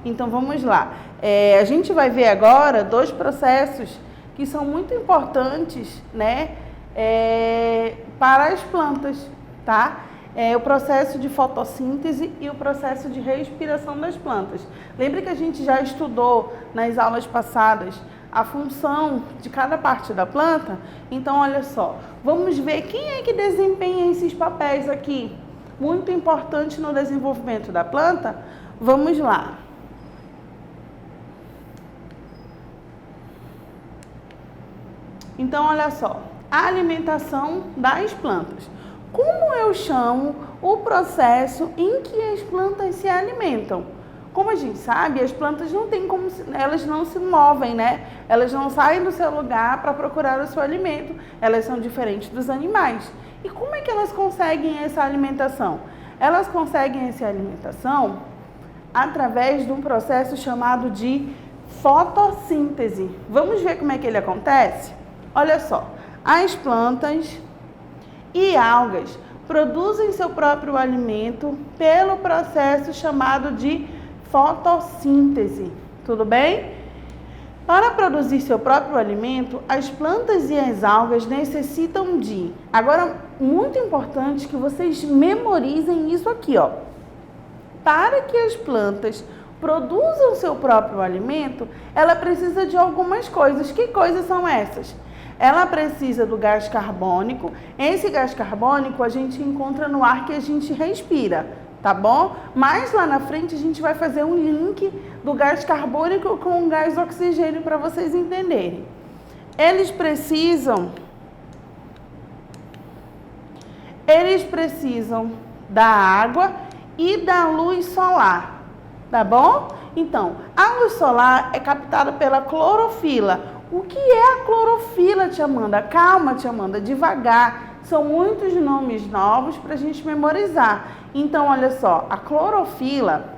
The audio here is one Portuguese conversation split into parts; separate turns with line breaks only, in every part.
Então, vamos lá. A gente vai ver agora 2 processos que são muito importantes, né, para as plantas, tá? O processo de fotossíntese e o processo de respiração das plantas. Lembra que a gente já estudou nas aulas passadas a função de cada parte da planta? Então, olha só, vamos ver quem é que desempenha esses papéis aqui, muito importante no desenvolvimento da planta. Vamos lá. Então, olha só, a alimentação das plantas. Como eu chamo o processo em que as plantas se alimentam? Como a gente sabe, as plantas não têm como, elas não se movem, né? Elas não saem do seu lugar para procurar o seu alimento. Elas são diferentes dos animais. E como é que elas conseguem essa alimentação? Elas conseguem essa alimentação através de um processo chamado de fotossíntese. Vamos ver como é que ele acontece? Olha só, as plantas e algas produzem seu próprio alimento pelo processo chamado de fotossíntese. Tudo bem? Para produzir seu próprio alimento, as plantas e as algas necessitam de... Agora, muito importante que vocês memorizem isso aqui, ó. Para que as plantas produzam seu próprio alimento, ela precisa de algumas coisas. Que coisas são essas? Ela precisa do gás carbônico. Esse gás carbônico a gente encontra no ar que a gente respira, tá bom? Mas lá na frente a gente vai fazer um link do gás carbônico com o gás oxigênio para vocês entenderem. Eles precisam da água e da luz solar, tá bom? Então, a luz solar é captada pela clorofila. O que é a clorofila, Tia Amanda? Calma, Tia Amanda, devagar. São muitos nomes novos para a gente memorizar. Então, olha só, a clorofila,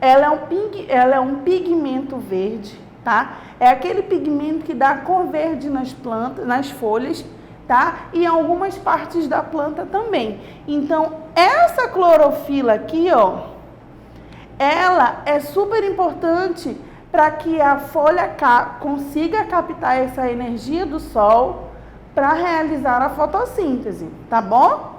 ela é um pigmento verde, tá? É aquele pigmento que dá cor verde nas plantas, nas folhas, tá? E em algumas partes da planta também. Então, essa clorofila aqui, ó, ela é super importante para que a folha consiga captar essa energia do sol para realizar a fotossíntese, tá bom?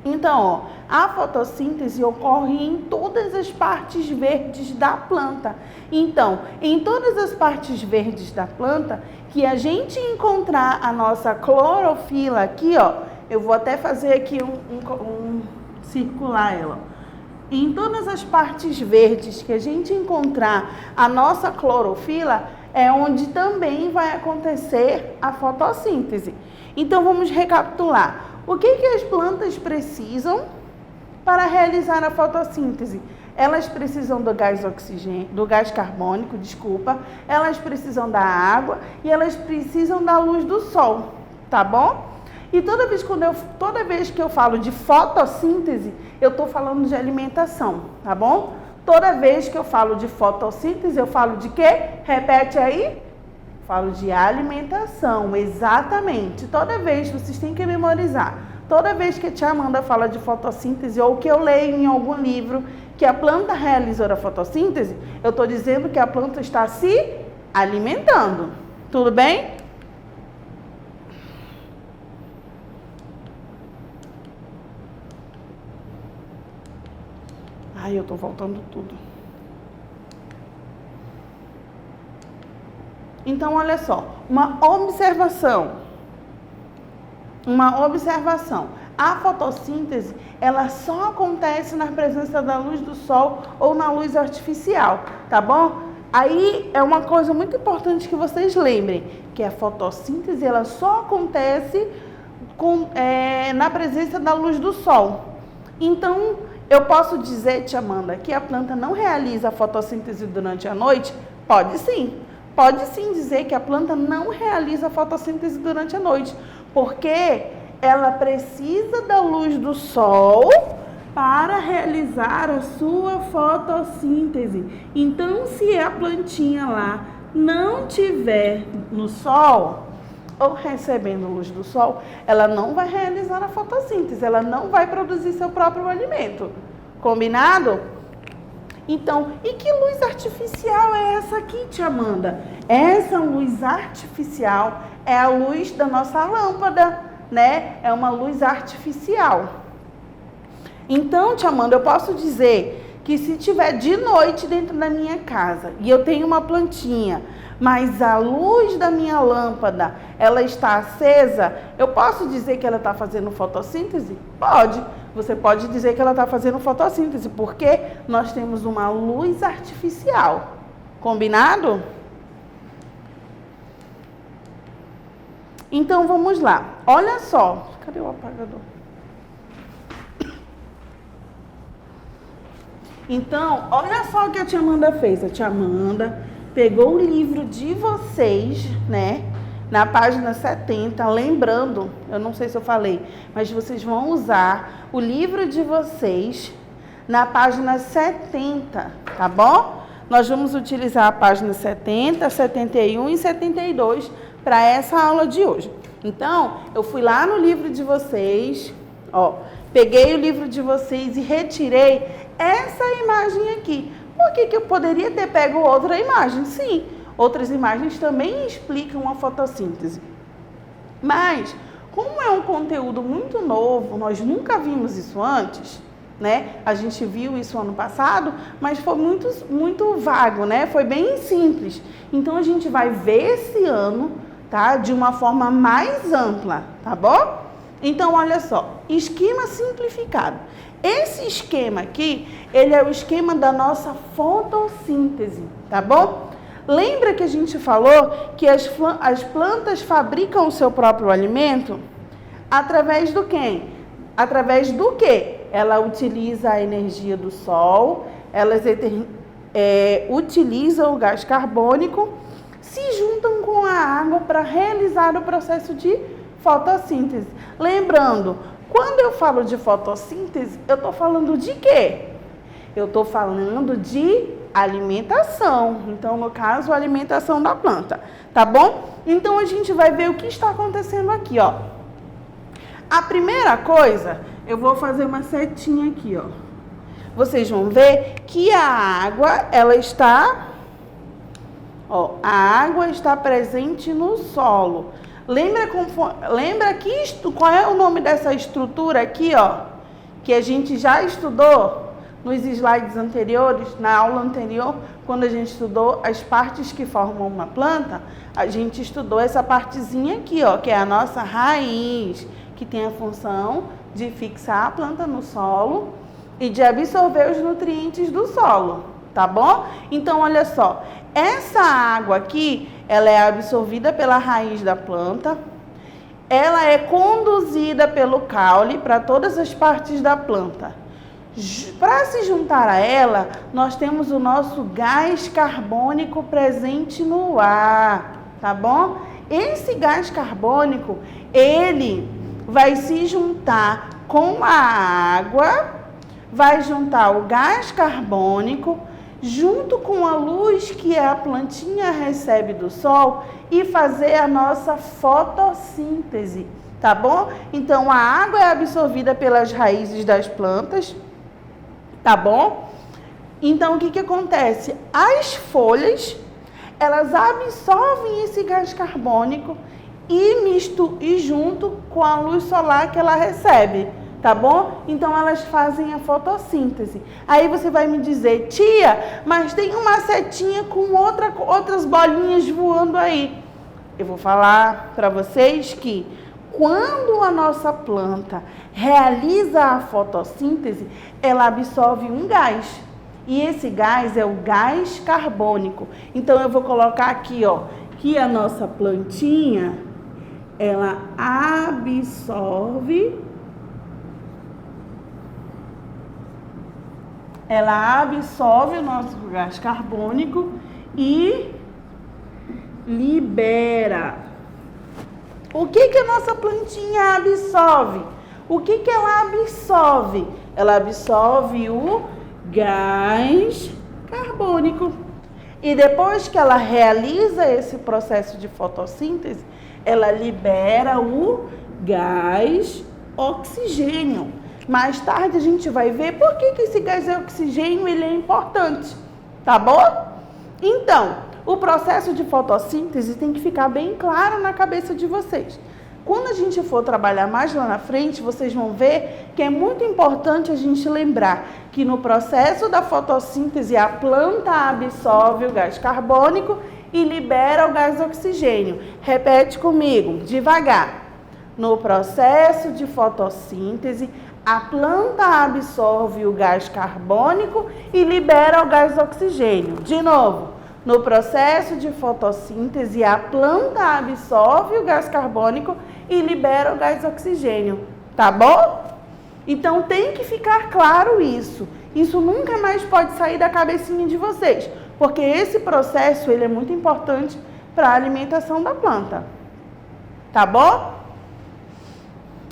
Então, ó, a fotossíntese ocorre em todas as partes verdes da planta. Então, em todas as partes verdes da planta, que a gente encontrar a nossa clorofila aqui, ó, eu vou até fazer aqui circular ela. Em todas as partes verdes que a gente encontrar a nossa clorofila, é onde também vai acontecer a fotossíntese. Então, vamos recapitular. O que as plantas precisam para realizar a fotossíntese? Elas precisam do gás oxigênio, do gás carbônico, elas precisam da água e elas precisam da luz do sol, tá bom? E toda vez que eu falo de fotossíntese, eu estou falando de alimentação, tá bom? Toda vez que eu falo de fotossíntese, eu falo de quê? Repete aí. Falo de alimentação, exatamente. Toda vez, vocês têm que memorizar. Toda vez que a Tia Amanda fala de fotossíntese ou que eu leio em algum livro que a planta realizou a fotossíntese, eu estou dizendo que a planta está se alimentando. Tudo bem? Ai, eu tô voltando tudo. Então, olha só, uma observação. A fotossíntese, ela só acontece na presença da luz do sol ou na luz artificial, tá bom? Aí é uma coisa muito importante que vocês lembrem, que a fotossíntese, ela só acontece na presença da luz do sol. Então, eu posso dizer, Tia Amanda, que a planta não realiza a fotossíntese durante a noite? Pode sim. Pode sim dizer que a planta não realiza a fotossíntese durante a noite, porque ela precisa da luz do sol para realizar a sua fotossíntese. Então, se a plantinha lá não tiver no sol ou recebendo luz do sol, ela não vai realizar a fotossíntese, ela não vai produzir seu próprio alimento. Combinado? Então, e que luz artificial é essa aqui, tia Amanda? Essa luz artificial é a luz da nossa lâmpada, né? É uma luz artificial. Então, tia Amanda, eu posso dizer que se tiver de noite dentro da minha casa e eu tenho uma plantinha, mas a luz da minha lâmpada, ela está acesa, eu posso dizer que ela está fazendo fotossíntese? Pode. Você pode dizer que ela está fazendo fotossíntese, porque nós temos uma luz artificial. Combinado? Então, vamos lá. Olha só. Cadê o apagador? Então, olha só o que a tia Amanda fez. A tia Amanda pegou o livro de vocês, né? Na página 70, lembrando, eu não sei se eu falei, mas vocês vão usar o livro de vocês na página 70, tá bom? Nós vamos utilizar a página 70, 71 e 72 para essa aula de hoje. Então, eu fui lá no livro de vocês, ó, peguei o livro de vocês e retirei essa imagem aqui. Por que eu poderia ter pego outra imagem? Sim. Outras imagens também explicam a fotossíntese. Mas, como é um conteúdo muito novo, nós nunca vimos isso antes, né? A gente viu isso ano passado, mas foi muito vago, né? Foi bem simples. Então, a gente vai ver esse ano, tá? De uma forma mais ampla, tá bom? Então, olha só, esquema simplificado. Esse esquema aqui, ele é o esquema da nossa fotossíntese, tá bom? Lembra que a gente falou que as plantas fabricam o seu próprio alimento? Através do quê? Através do quê? Ela utiliza a energia do sol, elas utilizam o gás carbônico, se juntam com a água para realizar o processo de fotossíntese. Lembrando, quando eu falo de fotossíntese, eu estou falando de quê? Eu estou falando de alimentação. Então, no caso, a alimentação da planta, tá bom? Então, a gente vai ver o que está acontecendo aqui, ó. A primeira coisa, eu vou fazer uma setinha aqui, ó. Vocês vão ver que a água, ela está, ó, a água está presente no solo. Lembra qual é o nome dessa estrutura aqui, ó? Que a gente já estudou nos slides anteriores, na aula anterior, quando a gente estudou as partes que formam uma planta, a gente estudou essa partezinha aqui, ó, que é a nossa raiz, que tem a função de fixar a planta no solo e de absorver os nutrientes do solo, tá bom? Então, olha só, essa água aqui, ela é absorvida pela raiz da planta, ela é conduzida pelo caule para todas as partes da planta. Para se juntar a ela, nós temos o nosso gás carbônico presente no ar, tá bom? Esse gás carbônico, ele vai se juntar com a água, vai juntar o gás carbônico junto com a luz que a plantinha recebe do sol e fazer a nossa fotossíntese, tá bom? Então, a água é absorvida pelas raízes das plantas, tá bom? Então, o que acontece? As folhas, elas absorvem esse gás carbônico e junto com a luz solar que ela recebe, tá bom? Então, elas fazem a fotossíntese. Aí você vai me dizer, tia, mas tem uma setinha com outras bolinhas voando aí. Eu vou falar para vocês que quando a nossa planta realiza a fotossíntese, ela absorve um gás. E esse gás é o gás carbônico. Então, eu vou colocar aqui, ó, que a nossa plantinha, ela absorve o nosso gás carbônico e libera. O que a nossa plantinha absorve? O que ela absorve? Ela absorve o gás carbônico. E depois que ela realiza esse processo de fotossíntese, ela libera o gás oxigênio. Mais tarde a gente vai ver por que esse gás oxigênio ele é importante, tá bom? Então, o processo de fotossíntese tem que ficar bem claro na cabeça de vocês. Quando a gente for trabalhar mais lá na frente, vocês vão ver que é muito importante a gente lembrar que no processo da fotossíntese a planta absorve o gás carbônico e libera o gás oxigênio. Repete comigo, devagar. No processo de fotossíntese, a planta absorve o gás carbônico e libera o gás oxigênio. De novo, no processo de fotossíntese, a planta absorve o gás carbônico e libera o gás oxigênio. Tá bom? Então tem que ficar claro isso. Isso nunca mais pode sair da cabecinha de vocês, porque esse processo ele é muito importante para a alimentação da planta. Tá bom?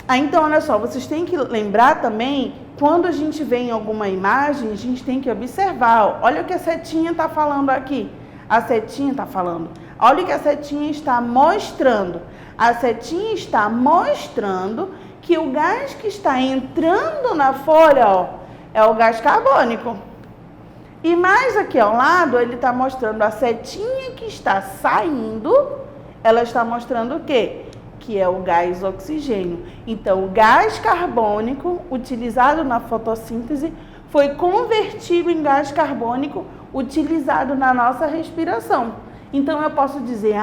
Então, olha só, vocês têm que lembrar também, quando a gente vê em alguma imagem, a gente tem que observar. Olha o que a setinha está falando aqui. A setinha está falando. Olha o que a setinha está mostrando. A setinha está mostrando que o gás que está entrando na folha, ó, é o gás carbônico. E mais aqui ao lado, ele está mostrando a setinha que está saindo, ela está mostrando o quê? Que é o gás oxigênio. Então, o gás carbônico utilizado na fotossíntese foi convertido em gás carbônico utilizado na nossa respiração. Então, eu posso dizer,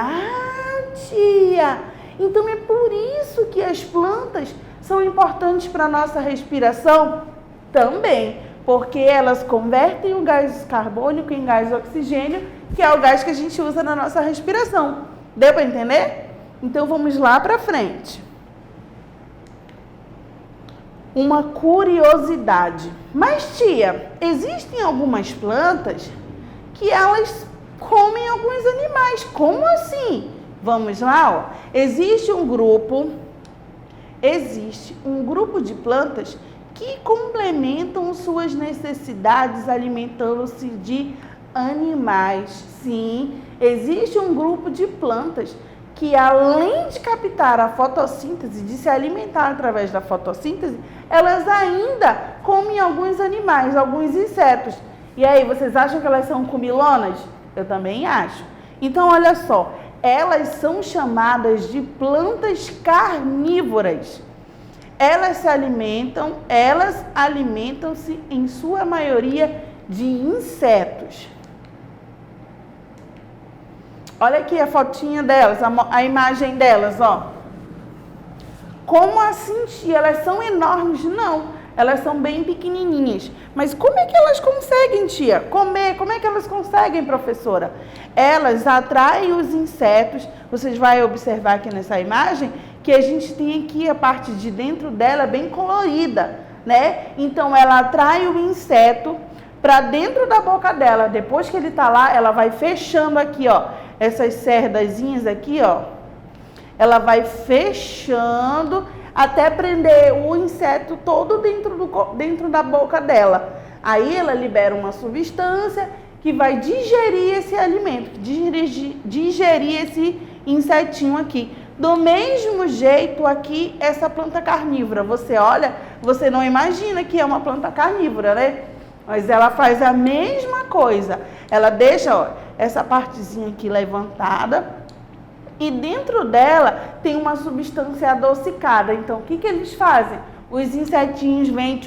tia, então é por isso que as plantas são importantes para a nossa respiração? Também, porque elas convertem o gás carbônico em gás oxigênio, que é o gás que a gente usa na nossa respiração. Deu para entender? Então, vamos lá para frente. Uma curiosidade. Mas, tia, existem algumas plantas que elas comem alguns animais. Como assim? Vamos lá, ó. Existe um grupo de plantas que complementam suas necessidades alimentando-se de animais. Sim, existe um grupo de plantas que, além de captar a fotossíntese, de se alimentar através da fotossíntese, elas ainda comem alguns animais, alguns insetos. E aí, vocês acham que elas são comilonas? Eu também acho. Então, olha só, elas são chamadas de plantas carnívoras. Elas alimentam-se em sua maioria de insetos. Olha aqui a fotinha delas, a imagem delas, ó. Como assim, tia? Elas são enormes? Não, elas são bem pequenininhas. Mas como é que elas conseguem, tia, comer? Como é que elas conseguem, professora? Elas atraem os insetos. Vocês vão observar aqui nessa imagem que a gente tem aqui a parte de dentro dela bem colorida, né? Então, ela atrai o inseto para dentro da boca dela. Depois que ele tá lá, ela vai fechando aqui, ó. Essas cerdazinhas aqui, ó, ela vai fechando até prender o inseto todo dentro da boca dela. Aí ela libera uma substância que vai digerir esse alimento, digerir esse insetinho aqui. Do mesmo jeito aqui, essa planta carnívora, você olha, você não imagina que é uma planta carnívora, né? Mas ela faz a mesma coisa. Ela deixa, ó, essa partezinha aqui levantada e dentro dela tem uma substância adocicada. Então, o que eles fazem? Os insetinhos vêm,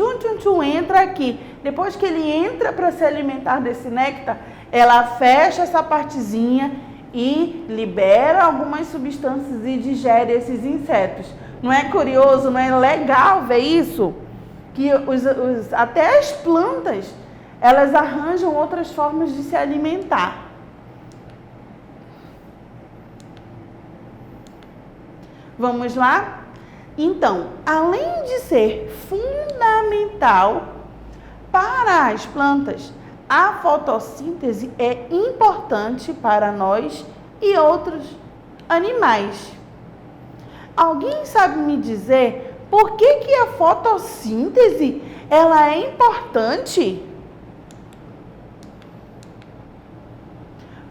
entra aqui. Depois que ele entra para se alimentar desse néctar, ela fecha essa partezinha e libera algumas substâncias e digere esses insetos. Não é curioso, não é legal ver isso? Que até as plantas, elas arranjam outras formas de se alimentar. Vamos lá? Então, além de ser fundamental para as plantas, a fotossíntese é importante para nós e outros animais. Alguém sabe me dizer por que a fotossíntese ela é importante?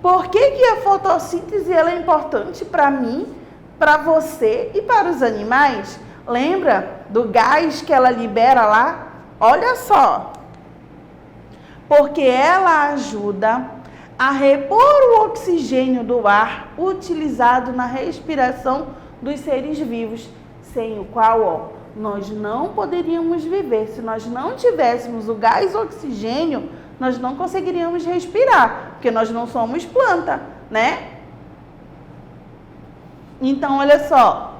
Por que a fotossíntese ela é importante para mim, para você e para os animais? Lembra do gás que ela libera lá? Olha só. Porque ela ajuda a repor o oxigênio do ar utilizado na respiração dos seres vivos, sem o qual, ó, nós não poderíamos viver. Se nós não tivéssemos o gás oxigênio, nós não conseguiríamos respirar, porque nós não somos planta, né? Então, olha só.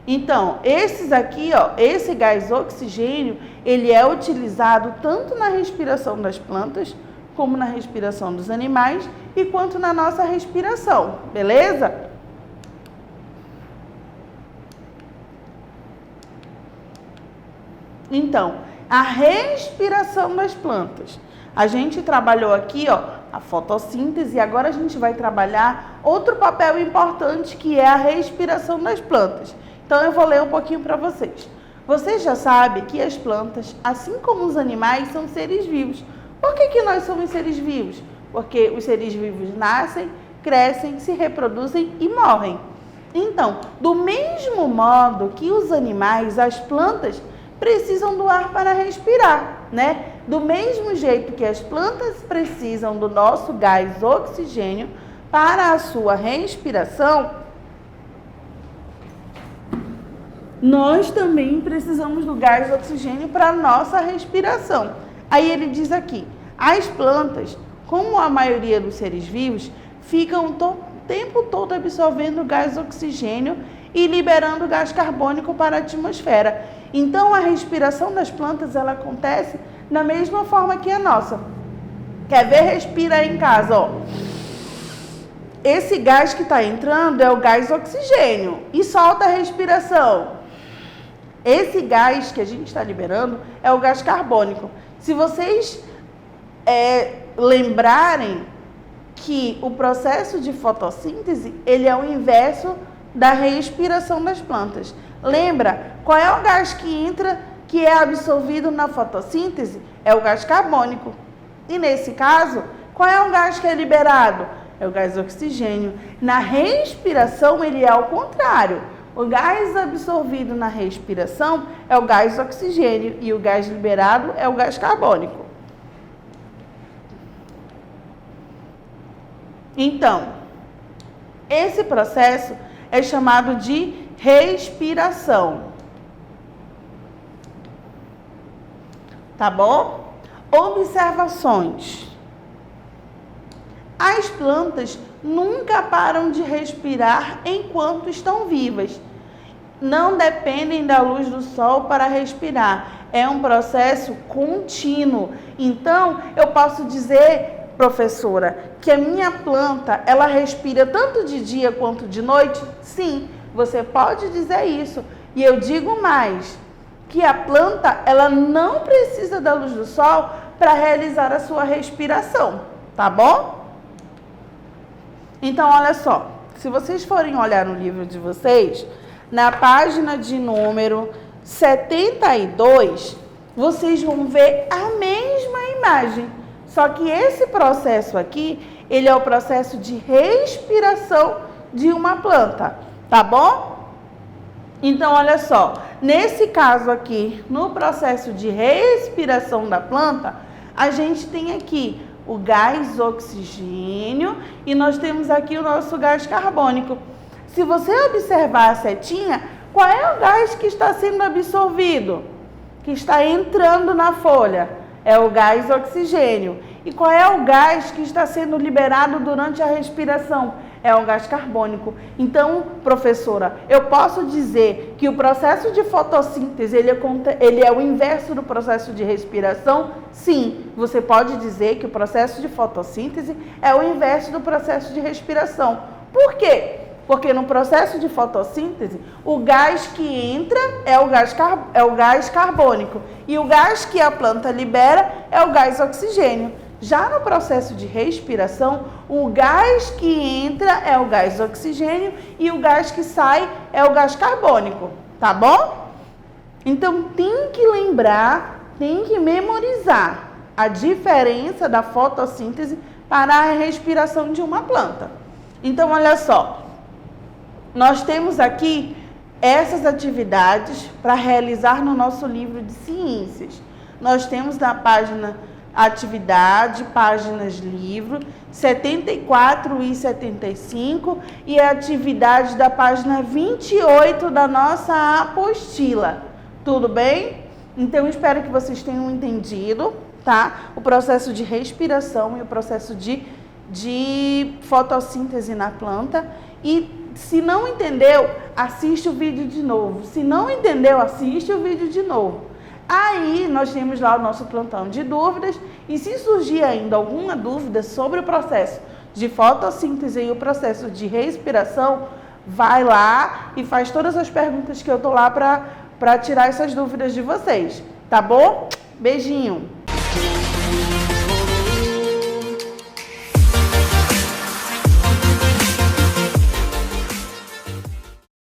Então, esses aqui, ó, esse gás oxigênio, ele é utilizado tanto na respiração das plantas, como na respiração dos animais e quanto na nossa respiração, beleza? Então, a respiração das plantas. A gente trabalhou aqui, ó, a fotossíntese, e agora a gente vai trabalhar outro papel importante, que é a respiração das plantas. Então, eu vou ler um pouquinho para vocês. Vocês já sabem que as plantas, assim como os animais, são seres vivos. Por que nós somos seres vivos? Porque os seres vivos nascem, crescem, se reproduzem e morrem. Então, do mesmo modo que os animais, as plantas, precisam do ar para respirar, né? Do mesmo jeito que as plantas precisam do nosso gás oxigênio para a sua respiração, nós também precisamos do gás oxigênio para a nossa respiração. Aí ele diz aqui, as plantas, como a maioria dos seres vivos, ficam o tempo todo absorvendo gás oxigênio e liberando gás carbônico para a atmosfera. Então, a respiração das plantas, ela acontece da mesma forma que a nossa. Quer ver? Respira aí em casa, ó. Esse gás que está entrando é o gás oxigênio e solta a respiração. Esse gás que a gente está liberando é o gás carbônico. Se vocês lembrarem que o processo de fotossíntese, ele é o inverso da respiração das plantas. Lembra? Qual é o gás que entra, que é absorvido na fotossíntese? É o gás carbônico. E nesse caso, qual é o gás que é liberado? É o gás oxigênio. Na respiração, ele é ao contrário. O gás absorvido na respiração é o gás oxigênio e o gás liberado é o gás carbônico. Então, esse processo é chamado de respiração. Tá bom? Observações. As plantas nunca param de respirar enquanto estão vivas. Não dependem da luz do sol para respirar. É um processo contínuo. Então, eu posso dizer, professora, que a minha planta, ela respira tanto de dia quanto de noite? Sim, você pode dizer isso. E eu digo mais, que a planta, ela não precisa da luz do sol para realizar a sua respiração, tá bom? Então, olha só, se vocês forem olhar no livro de vocês, na página de número 72, vocês vão ver a mesma imagem. Só que esse processo aqui, ele é o processo de respiração de uma planta, tá bom? Então, olha só, nesse caso aqui, no processo de respiração da planta, a gente tem aqui o gás oxigênio e nós temos aqui o nosso gás carbônico. Se você observar a setinha, qual é o gás que está sendo absorvido? Que está entrando na folha? É o gás oxigênio. E qual é o gás que está sendo liberado durante a respiração? É o gás carbônico. Então, professora, eu posso dizer que o processo de fotossíntese, ele é o inverso do processo de respiração? Sim, você pode dizer que o processo de fotossíntese é o inverso do processo de respiração. Por quê? Porque no processo de fotossíntese, o gás que entra é o gás carbônico e o gás que a planta libera é o gás oxigênio. Já no processo de respiração, o gás que entra é o gás oxigênio e o gás que sai é o gás carbônico, tá bom? Então, tem que lembrar, tem que memorizar a diferença da fotossíntese para a respiração de uma planta. Então, olha só, nós temos aqui essas atividades para realizar no nosso livro de ciências. Nós temos na página atividade, páginas livro, 74 e 75 e a atividade da página 28 da nossa apostila. Tudo bem? Então, espero que vocês tenham entendido, tá? O processo de respiração e o processo de fotossíntese na planta. E se não entendeu, assiste o vídeo de novo. Se não entendeu, assiste o vídeo de novo. Aí, nós temos lá o nosso plantão de dúvidas e se surgir ainda alguma dúvida sobre o processo de fotossíntese e o processo de respiração, vai lá e faz todas as perguntas que eu tô lá para tirar essas dúvidas de vocês, tá bom? Beijinho!